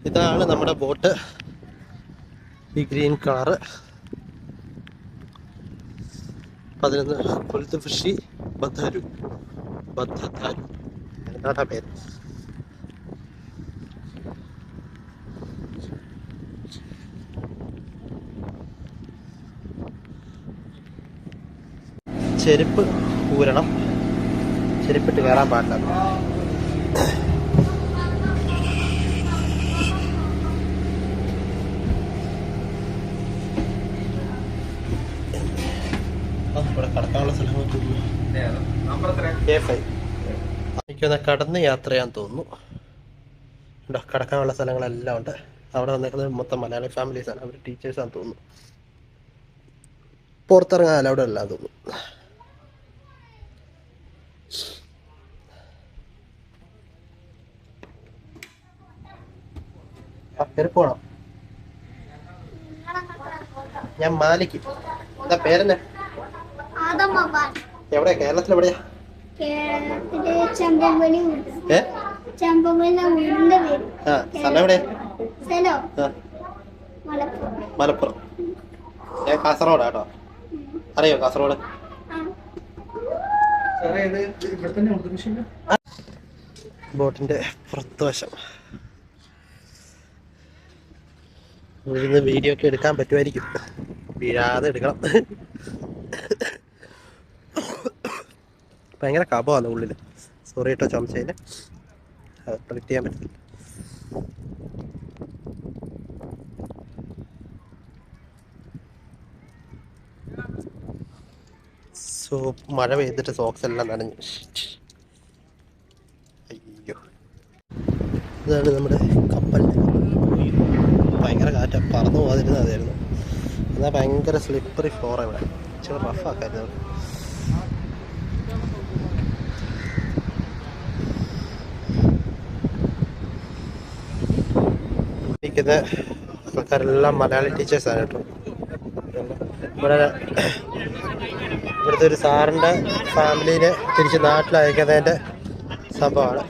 ഇതാണ് നമ്മുടെ ബോട്ട്. ഈ ഗ്രീൻ കളറ് 11 കൊളുത്ത് ഫിഷി ബദ്ധാരു എന്താ പേര്. ചെരുപ്പ് ഊരണം, ചെരുപ്പിട്ട് കയറാൻ പാടില്ല. ഇവിടെ കടക്കാനുള്ള സ്ഥലങ്ങൾ എനിക്കൊന്ന് കടന്ന് യാത്ര ചെയ്യാൻ തോന്നുന്നു. കടക്കാനുള്ള സ്ഥലങ്ങളെല്ലാം ഉണ്ട്. അവിടെ വന്നേക്കുന്നത് മൊത്തം മലയാളി ഫാമിലീസാണ്, അവർ ടീച്ചേഴ്സാണെന്ന് തോന്നുന്നു. പുറത്തിറങ്ങാൻ അവിടെ എല്ലാം തോന്നുന്നു. കയറി പോണം. ഞാൻ മാലിക്ക്. എന്താ പേരെന്നെ? എവിടെയാ? കേരളത്തിൽ എവിടെയാ? സ്ഥലം എവിടെയാ? മലപ്പുറം. ഞാൻ കാസർഗോഡാ കേട്ടോ. അറിയോ കാസർഗോഡ്? ബോട്ടിന്റെ പുറത്തുവശം ഇവിടുന്ന് വീഡിയോ ഒക്കെ എടുക്കാൻ പറ്റുമായിരിക്കും. വീഴാതെ എടുക്കണം. ഭയങ്കര കപമാണ് ഉള്ളിൽ. സോറി കേട്ടോ ചുമച്ചതിന്, അത് പ്രൊഡക്റ്റ് ചെയ്യാൻ പറ്റില്ല. മഴ പെയ്തിട്ട് സോക്സ് എല്ലാം നനഞ്ഞു. അയ്യോ, ഇതാണ് നമ്മുടെ കപ്പൽ. ഭയങ്കര കാറ്റ, പറന്നു പോകാതിരുന്ന അതായിരുന്നു. എന്നാൽ ഭയങ്കര സ്ലിപ്പറി ഫ്ലോർ ഇവിടെ, ഇച്ചിരി റഫാക്കായിരുന്നു. ഇരിക്കുന്ന ആൾക്കാരെല്ലാം മലയാളി ടീച്ചേഴ്സാണ് കേട്ടോ. ഇവിടുത്തെ ഒരു സാറിൻ്റെ ഫാമിലീനെ തിരിച്ച് നാട്ടിലയക്കുന്നതിൻ്റെ സംഭവമാണ്,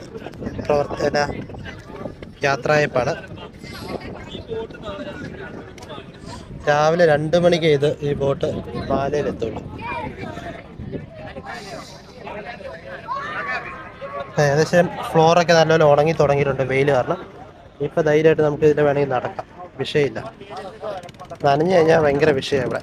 യാത്രയപ്പാണ്. രാവിലെ 2 മണിക്ക് ഈ ബോട്ട് പാലയിലെത്തുള്ളൂ. ഏകദേശം ഫ്ലോറൊക്കെ നല്ലപോലെ ഉണങ്ങി തുടങ്ങിയിട്ടുണ്ട് വെയിൽ കാരണം. ഇപ്പം ധൈര്യമായിട്ട് നമുക്ക് ഇതിൽ വേണമെങ്കിൽ നടക്കാം, വിഷയമില്ല. നനഞ്ഞു കഴിഞ്ഞാൽ ഭയങ്കര വിഷയമാണ് ഇവിടെ.